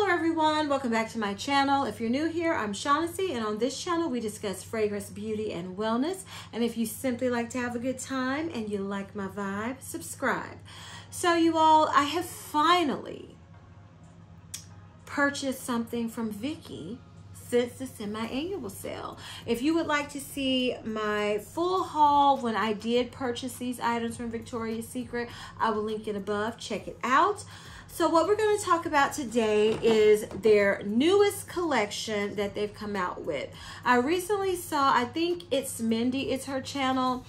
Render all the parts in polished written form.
everyone, welcome back to my channel. If you're new here, I'm Shaughnessy, and on this channel we discuss fragrance, beauty, and wellness. And if you simply like to have a good time and you like my vibe, subscribe. So you all, I have finally purchased something from Vicki since the semi-annual sale. If you would like to see my full haul when I did purchase these items from Victoria's Secret, I will link it above. Check it out. So what we're going to talk about today is their newest collection that they've come out with. I recently saw, I think it's Mindy, it's her channel,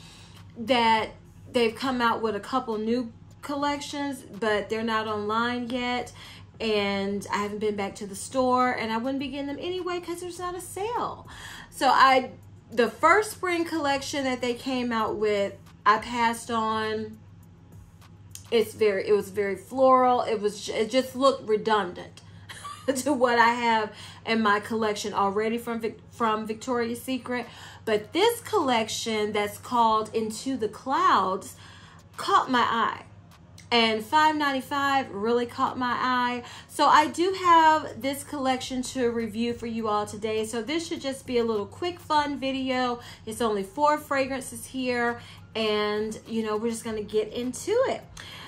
that they've come out with a couple new collections, but they're not online yet. And I haven't been back to the store, and I wouldn't be getting them anyway because there's not a sale. So the first spring collection that they came out with, I passed on. It was very floral. It just looked redundant to what I have in my collection already from Victoria's Secret. But this collection that's called Into the Clouds caught my eye. And $5.95 really caught my eye. So I do have this collection to review for you all today. So this should just be a little quick fun video. It's only 4 fragrances here, and you know, we're just gonna get into it.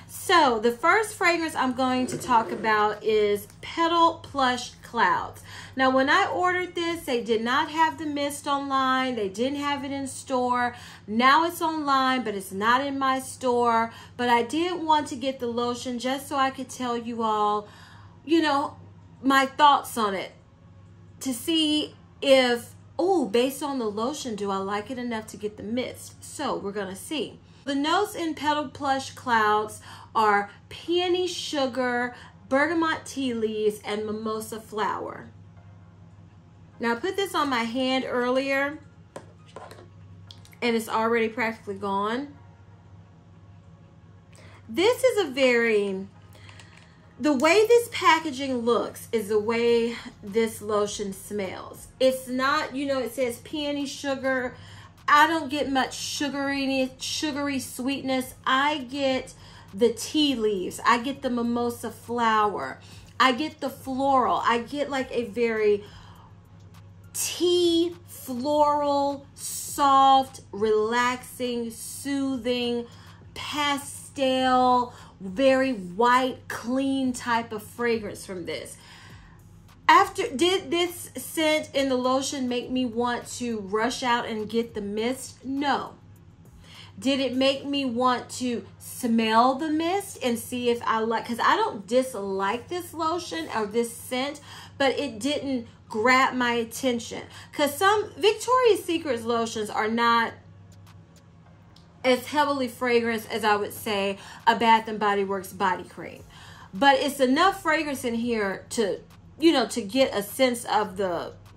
So the first fragrance I'm going to talk about is Petal Plush Clouds. Now, when I ordered this, they did not have the mist online. They didn't have it in store. Now it's online, but it's not in my store. But I did want to get the lotion just so I could tell you all, you know, my thoughts on it. To see if, oh, based on the lotion, do I like it enough to get the mist? So we're going to see. The notes in Petal Plush Clouds are peony sugar, bergamot tea leaves, and mimosa flower. Now, I put this on my hand earlier, and it's already practically gone. This is the way this packaging looks is the way this lotion smells. It's not, you know, it says peony sugar. I don't get much sugary sweetness. I get the tea leaves. I get the mimosa flower. I get the floral. I get like a very tea, floral, soft, relaxing, soothing, pastel, very white, clean type of fragrance from this. Did this scent in the lotion make me want to rush out and get the mist? No. Did it make me want to smell the mist and see if I like, because I don't dislike this lotion or this scent, but it didn't grab my attention. Because some Victoria's Secret lotions are not as heavily fragranced as I would say a Bath & Body Works body cream. But it's enough fragrance in here to, you know, to get a sense of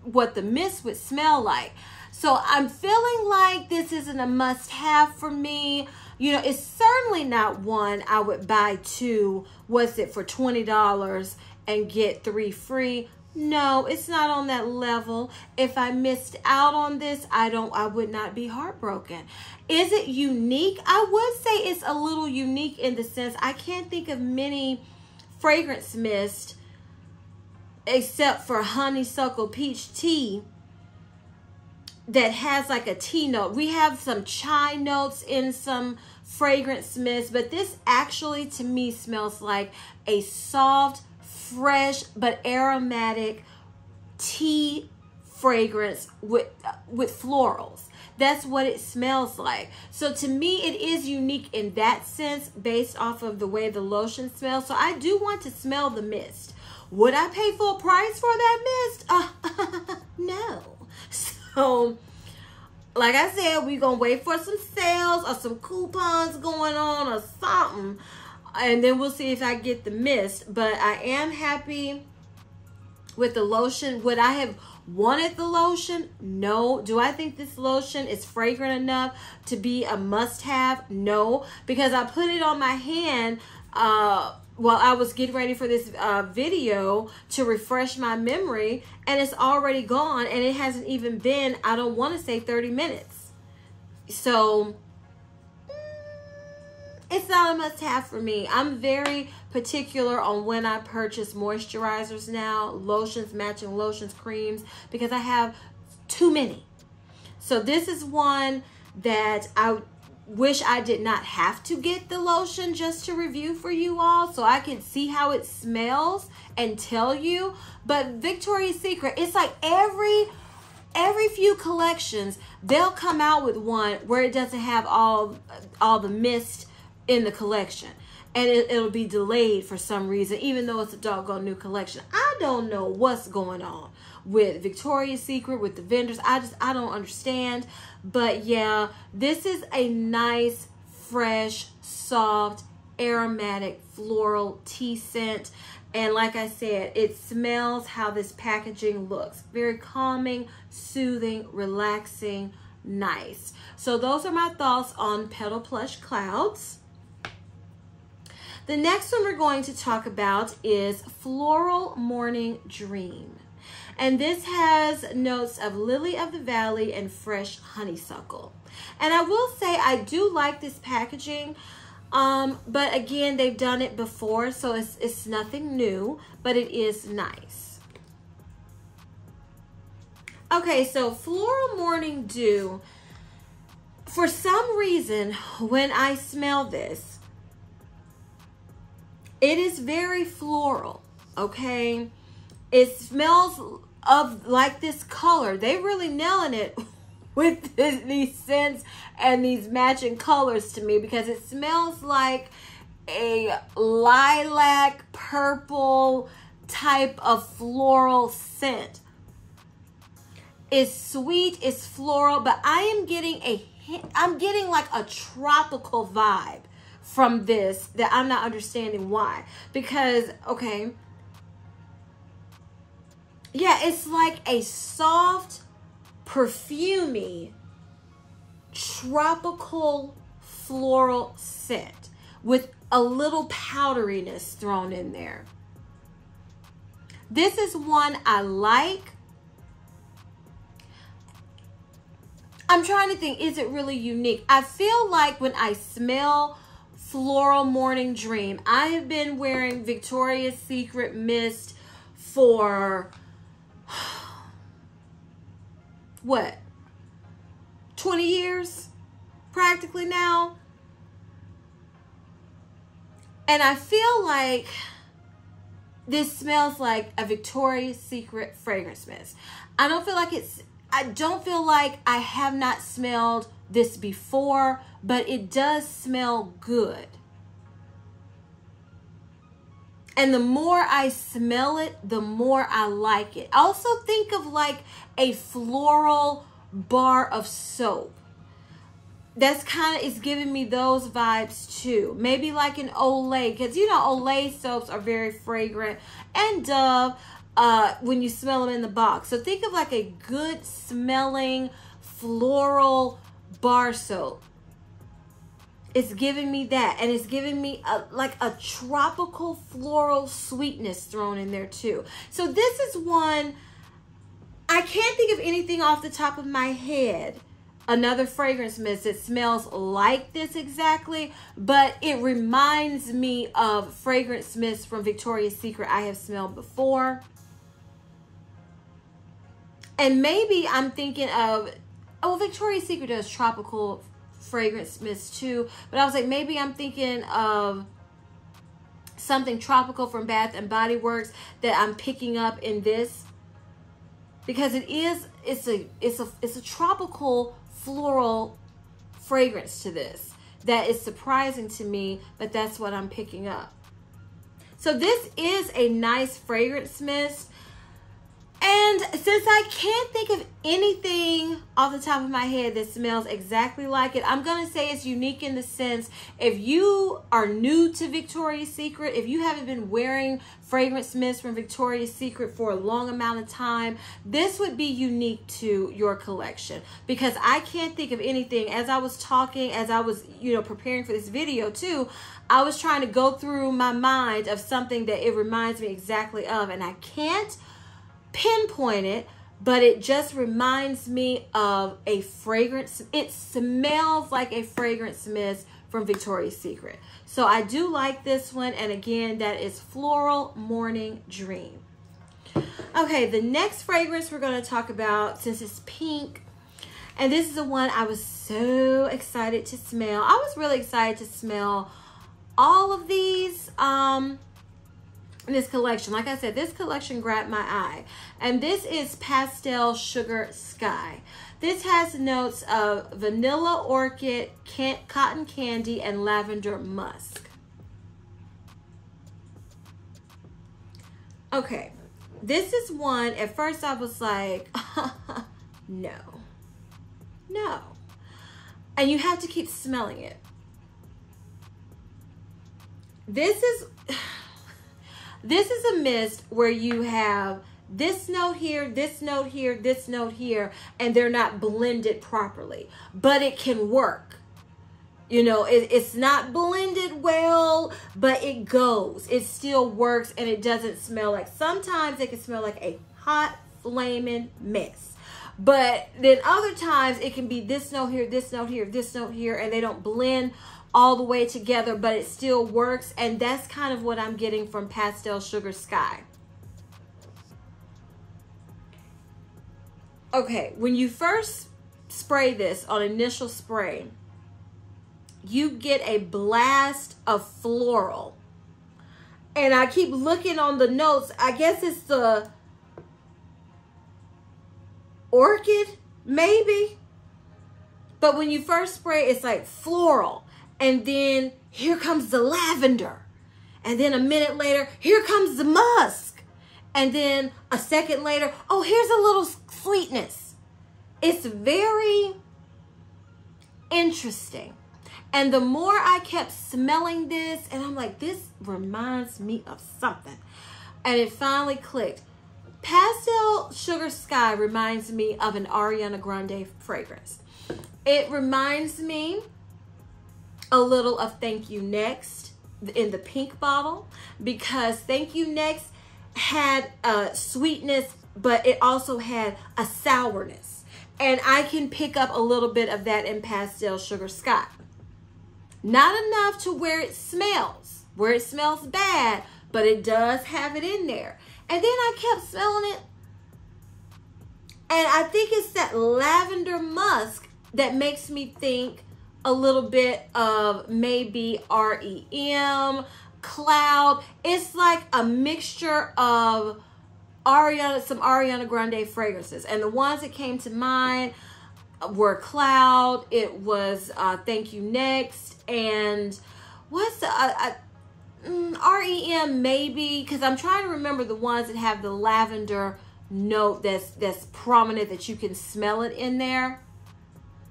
what the mist would smell like. So I'm feeling like this isn't a must-have for me. You know, it's certainly not one I would buy 2, what's it, for $20 and get 3 free. No, it's not on that level. If I missed out on this, I would not be heartbroken. Is it unique? I would say it's a little unique in the sense I can't think of many fragrance mist except for honeysuckle peach tea that has like a tea note. We have some chai notes in some fragrance mist, but this actually to me smells like a soft, fresh, but aromatic tea fragrance with florals. That's what it smells like. So to me, it is unique in that sense based off of the way the lotion smells. So I do want to smell the mist. Would I pay full price for that mist? No. So, like I said, we're going to wait for some sales or some coupons going on or something. And then we'll see if I get the mist. But I am happy with the lotion. Would I have wanted the lotion? No. Do I think this lotion is fragrant enough to be a must-have? No. Because I put it on my hand while I was getting ready for this video to refresh my memory, and it's already gone, and it hasn't even been, I don't want to say 30 minutes. So it's not a must-have for me. I'm very particular on when I purchase moisturizers now, lotions, matching lotions, creams, because I have too many. So this is one that I wish I did not have to get the lotion just to review for you all, so I can see how it smells and tell you. But Victoria's Secret, it's like every few collections, they'll come out with one where it doesn't have all the mist in the collection, and it'll be delayed for some reason, even though it's a doggone new collection. I don't know what's going on with Victoria's Secret, with the vendors. I don't understand. But yeah, this is a nice, fresh, soft, aromatic, floral tea scent. And like I said, it smells how this packaging looks. Very calming, soothing, relaxing, nice. So those are my thoughts on Petal Plush Clouds. The next one we're going to talk about is Floral Morning Dream. And this has notes of lily of the valley and fresh honeysuckle. And I will say I do like this packaging. But again, they've done it before, so it's nothing new, but it is nice. Okay, so Floral Morning Dew. For some reason, when I smell this, it is very floral, okay? It smells of like this color. They really nailing it with these scents and these matching colors to me, because it smells like a lilac purple type of floral scent. It's sweet, it's floral, but I am getting I'm getting like a tropical vibe from this that I'm not understanding why. Because, okay, yeah, it's like a soft, perfumey, tropical floral scent with a little powderiness thrown in there. This is one I like. I'm trying to think, is it really unique? I feel like when I smell Floral Morning Dream, I have been wearing Victoria's Secret Mist for what, 20 years practically now, and I feel like this smells like a Victoria's Secret fragrance mist. I don't feel like I have not smelled this before, but it does smell good. And the more I smell it, the more I like it. I also think of like a floral bar of soap. That's kind of, it's giving me those vibes too. Maybe like an Olay, because you know Olay soaps are very fragrant, and Dove when you smell them in the box. So think of like a good smelling floral bar soap. It's giving me that, and it's giving me like a tropical floral sweetness thrown in there too. So this is one, I can't think of anything off the top of my head, another fragrance mist that smells like this exactly, but it reminds me of fragrance mists from Victoria's Secret I have smelled before. And maybe I'm thinking of, oh, Victoria's Secret does tropical fragrance mist too, but I was like, maybe I'm thinking of something tropical from Bath and Body Works that I'm picking up in this, because it's a tropical floral fragrance to this that is surprising to me, but that's what I'm picking up. So this is a nice fragrance mist. And since I can't think of anything off the top of my head that smells exactly like it, I'm going to say it's unique in the sense, if you are new to Victoria's Secret, if you haven't been wearing fragrance mist from Victoria's Secret for a long amount of time, this would be unique to your collection. Because I can't think of anything. As I was talking, as I was, preparing for this video too, I was trying to go through my mind of something that it reminds me exactly of, and I can't pinpoint it, but it just reminds me of a fragrance. It smells like a fragrance mist from Victoria's Secret. So I do like this one. And again, that is Floral Morning Dream. Okay, the next fragrance we're going to talk about, since it's pink, and this is the one I was so excited to smell. I was really excited to smell all of these in this collection. Like I said, this collection grabbed my eye. And this is Pastel Sugar Sky. This has notes of vanilla orchid, cotton candy, and lavender musk. Okay, this is one, at first I was like, no. And you have to keep smelling it. This is a mist where you have this note here, this note here, this note here, and they're not blended properly, but it can work. You know, it's not blended well, but it goes. It still works, and it doesn't smell like, sometimes it can smell like a hot, flaming mess. But then other times it can be this note here, this note here, this note here, and they don't blend all the way together, but it still works. And that's kind of what I'm getting from Pastel Sugar Sky. Okay, when you first spray this on initial spray, you get a blast of floral. And I keep looking on the notes. I guess it's the orchid, maybe. But when you first spray, it's like floral. And then here comes the lavender. And then a minute later, here comes the musk. And then a second later, oh, here's a little sweetness. It's very interesting. And the more I kept smelling this, and I'm like, this reminds me of something. And it finally clicked. Pastel Sugar Sky reminds me of an Ariana Grande fragrance. It reminds me a little of Thank You Next in the pink bottle, because Thank You Next had a sweetness, but it also had a sourness. And I can pick up a little bit of that in Pastel Sugar Sky. Not enough to where it smells bad, but it does have it in there. And then I kept smelling it. And I think it's that lavender musk that makes me think a little bit of maybe REM, Cloud. It's like a mixture of some Ariana Grande fragrances. And the ones that came to mind were Cloud. It was Thank You Next. And what's the... REM maybe, because I'm trying to remember the ones that have the lavender note that's prominent, that you can smell it in there,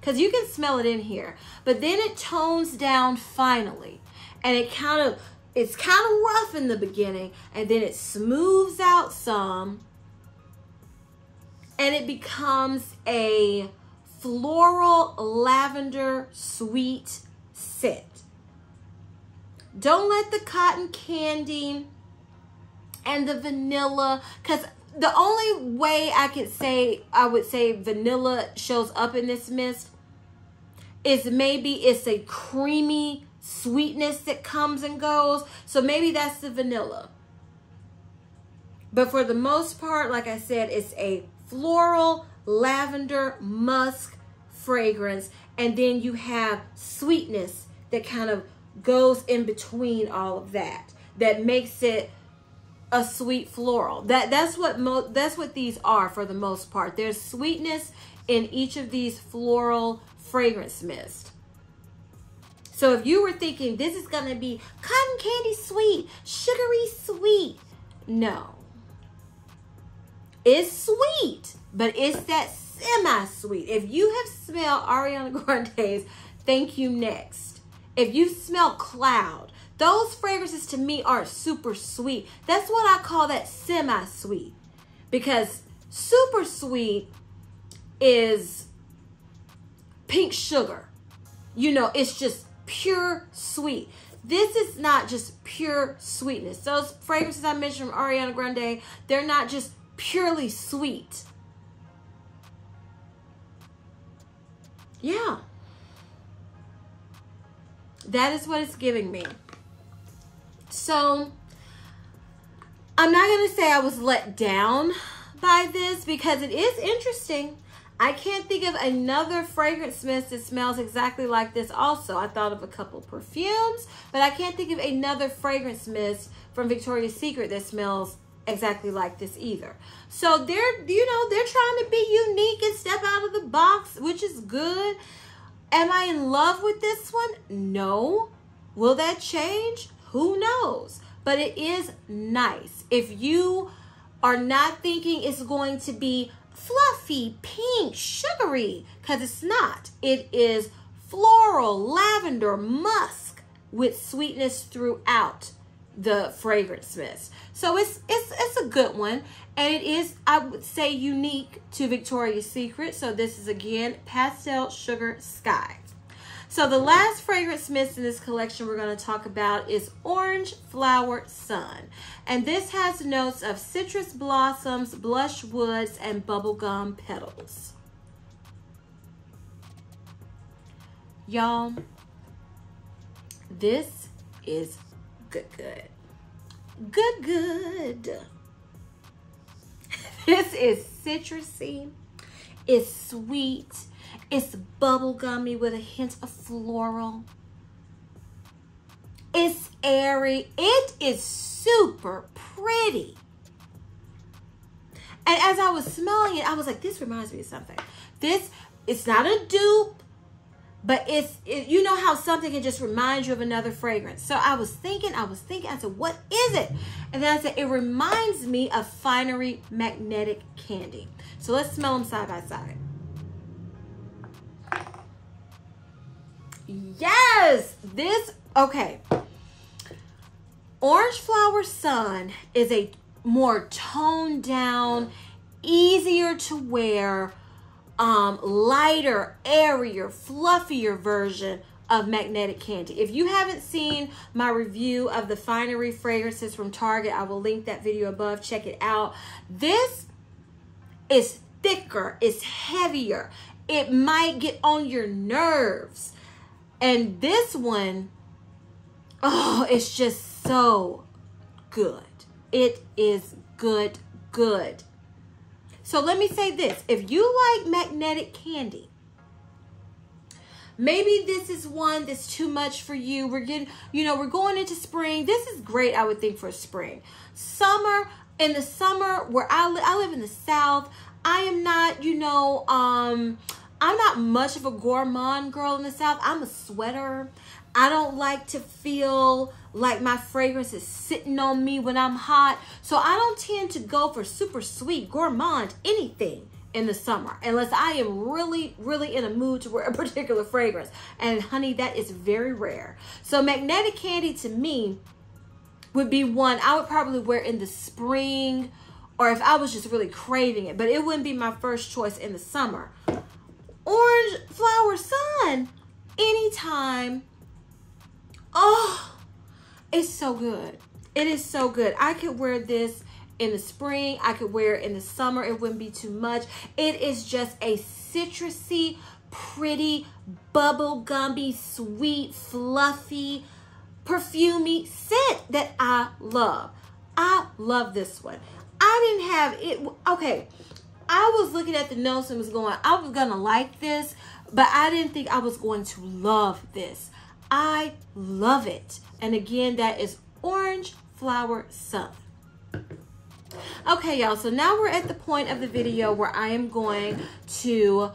because you can smell it in here, but then it tones down finally, and it's kind of rough in the beginning, and then it smooths out some, and it becomes a floral lavender sweet scent. Don't let the cotton candy and the vanilla, because the only way I would say vanilla shows up in this mist is maybe it's a creamy sweetness that comes and goes. So maybe that's the vanilla. But for the most part, like I said, it's a floral lavender musk fragrance. And then you have sweetness that kind of goes in between all of that makes it a sweet floral. That's what these are for the most part. There's sweetness in each of these floral fragrance mist. So if you were thinking this is gonna be cotton candy sweet, sugary sweet, no, it's sweet, but it's that semi-sweet. If you have smelled Ariana Grande's Thank You Next, if you smell Cloud, those fragrances to me aren't super sweet. That's what I call that semi-sweet. Because super sweet is pink sugar. You know, it's just pure sweet. This is not just pure sweetness. Those fragrances I mentioned from Ariana Grande, they're not just purely sweet. Yeah. That is what it's giving me. So I'm not going to say I was let down by this because it is interesting. I can't think of another fragrance mist that smells exactly like this also. I thought of a couple perfumes, but I can't think of another fragrance mist from Victoria's Secret that smells exactly like this either. So they're trying to be unique and step out of the box, which is good. Am I in love with this one? No. Will that change? Who knows? But it is nice. If you are not thinking it's going to be fluffy, pink, sugary, because it's not. It is floral, lavender, musk with sweetness throughout the fragrance mist. So it's a good one, and it is, I would say, unique to Victoria's Secret. So this is again Pastel Sugar Sky. So the last fragrance mist in this collection we're going to talk about is Orange Flower Sun. And this has notes of citrus blossoms, blush woods, and bubblegum petals. Y'all, this is good. This is citrusy. It's sweet. It's bubblegummy with a hint of floral. It's airy. It is super pretty. And as I was smelling it, I was like, this reminds me of something. It's not a dupe, but you know how something can just remind you of another fragrance. So I was thinking, I said, what is it? And then I said, it reminds me of Finery Magnetic Candy. So let's smell them side by side. Yes, okay. Orange Flower Sun is a more toned down, easier to wear, lighter, airier, fluffier version of Magnetic Candy. If you haven't seen my review of the Finery fragrances from Target, I will link that video above. Check it out. This is thicker, it's heavier. It might get on your nerves. And this one, oh, it's just so good. It is good. So let me say this. If you like Magnetic Candy, maybe this is one that's too much for you. We're going into spring. This is great, I would think, for spring. Summer, in the summer where I live in the South, I am not, I'm not much of a gourmand girl in the South. I'm a sweater. I don't like to feel like my fragrance is sitting on me when I'm hot. So I don't tend to go for super sweet gourmand anything in the summer unless I am really, really in a mood to wear a particular fragrance. And honey, that is very rare. So Magnetic Candy to me would be one I would probably wear in the spring or if I was just really craving it. But it wouldn't be my first choice in the summer. Orange Flower Sun, anytime. Oh, it's so good. It is so good. I could wear this in the spring. I could wear it in the summer. It wouldn't be too much. It is just a citrusy, pretty, bubblegummy, sweet, fluffy, perfumey scent that I love. I love this one. I didn't have it. Okay. I was looking at the notes and was going, I was going to like this, but I didn't think I was going to love this. I love it. And again, that is Orange Flower Sun. Okay, y'all. So now we're at the point of the video where I am going to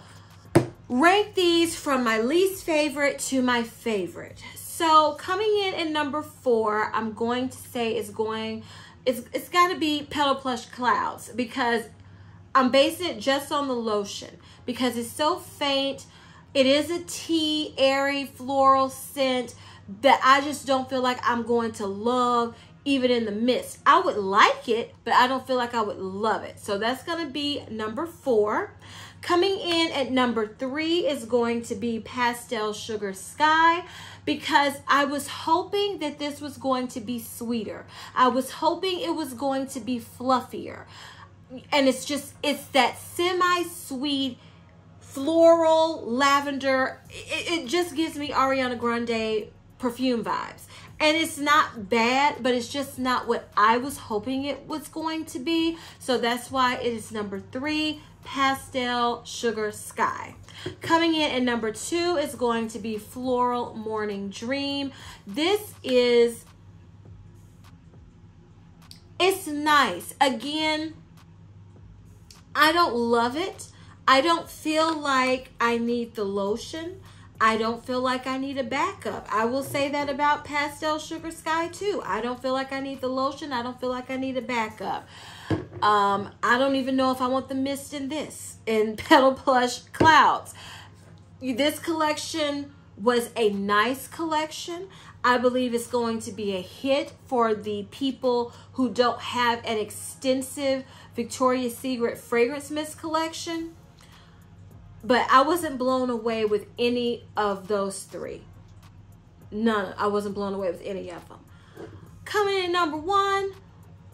rank these from my least favorite to my favorite. So coming in at number 4, I'm going to say it's got to be Petal Plush Clouds because I'm basing it just on the lotion because it's so faint. It is a tea, airy, floral scent that I just don't feel like I'm going to love even in the mist. I would like it, but I don't feel like I would love it. So that's going to be number 4. Coming in at number 3 is going to be Pastel Sugar Sky because I was hoping that this was going to be sweeter. I was hoping it was going to be fluffier. And it's that semi-sweet floral lavender. It just gives me Ariana Grande perfume vibes. And it's not bad, but it's just not what I was hoping it was going to be. So that's why it is number 3, Pastel Sugar Sky. Coming in at number 2 is going to be Floral Morning Dream. This is, it's nice. Again, I don't love it. I don't feel like I need the lotion. I don't feel like I need a backup. I will say that about Pastel Sugar Sky too. I don't feel like I need the lotion. I don't feel like I need a backup. I don't even know if I want the mist in this, in Petal Plush Clouds. This collection was a nice collection. I believe it's going to be a hit for the people who don't have an extensive Victoria's Secret fragrance mist collection. But I wasn't blown away with any of those 3. None. I wasn't blown away with any of them. Coming in at number 1,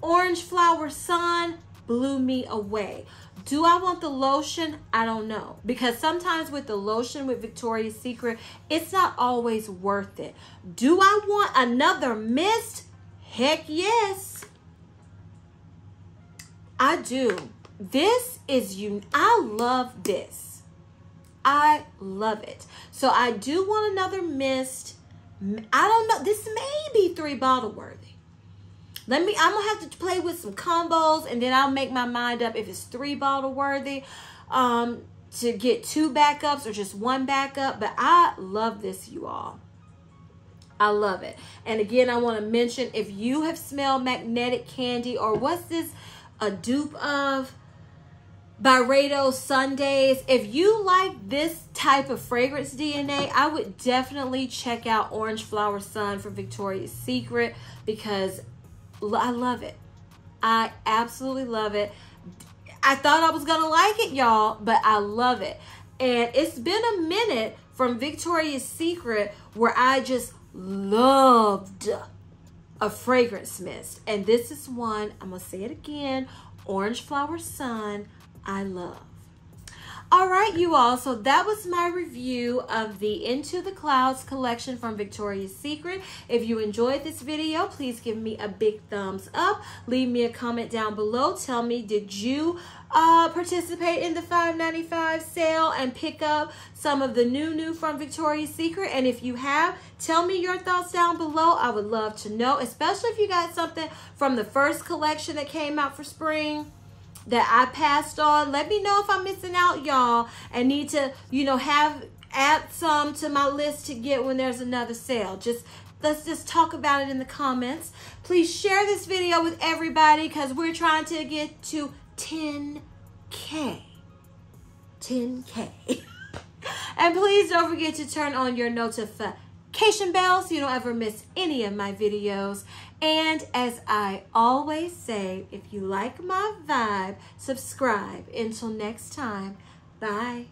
Orange Flower Sun blew me away. Do I want the lotion? I don't know. Because sometimes with the lotion with Victoria's Secret, it's not always worth it. Do I want another mist? Heck yes. I do. This is I love this. I love it. So I do want another mist. I don't know. This may be 3 bottle worthy. I'm going to have to play with some combos and then I'll make my mind up if it's 3 bottle worthy to get 2 backups or just 1 backup. But I love this, you all. I love it. And again, I want to mention, if you have smelled Magnetic Candy, or what's this a dupe of? Byredo Sundays. If you like this type of fragrance DNA, I would definitely check out Orange Flower Sun from Victoria's Secret because I love it. I absolutely love it. I thought I was going to like it, y'all, but I love it. And it's been a minute from Victoria's Secret where I just loved a fragrance mist. And this is one, I'm going to say it again, Orange Flower Sun, I love. All right, you all, so that was my review of the Into the Clouds collection from Victoria's Secret. If you enjoyed this video, please give me a big thumbs up. Leave me a comment down below. Tell me, did you participate in the $5.95 sale and pick up some of the new from Victoria's Secret? And if you have, tell me your thoughts down below. I would love to know, especially if you got something from the first collection that came out for spring that I passed on. Let me know if I'm missing out, y'all, and need to, you know, add some to my list to get when there's another sale. Let's just talk about it in the comments. Please share this video with everybody because we're trying to get to 10K. 10K. And please don't forget to turn on your notification bell so you don't ever miss any of my videos. And as I always say, if you like my vibe, subscribe. Until next time, bye.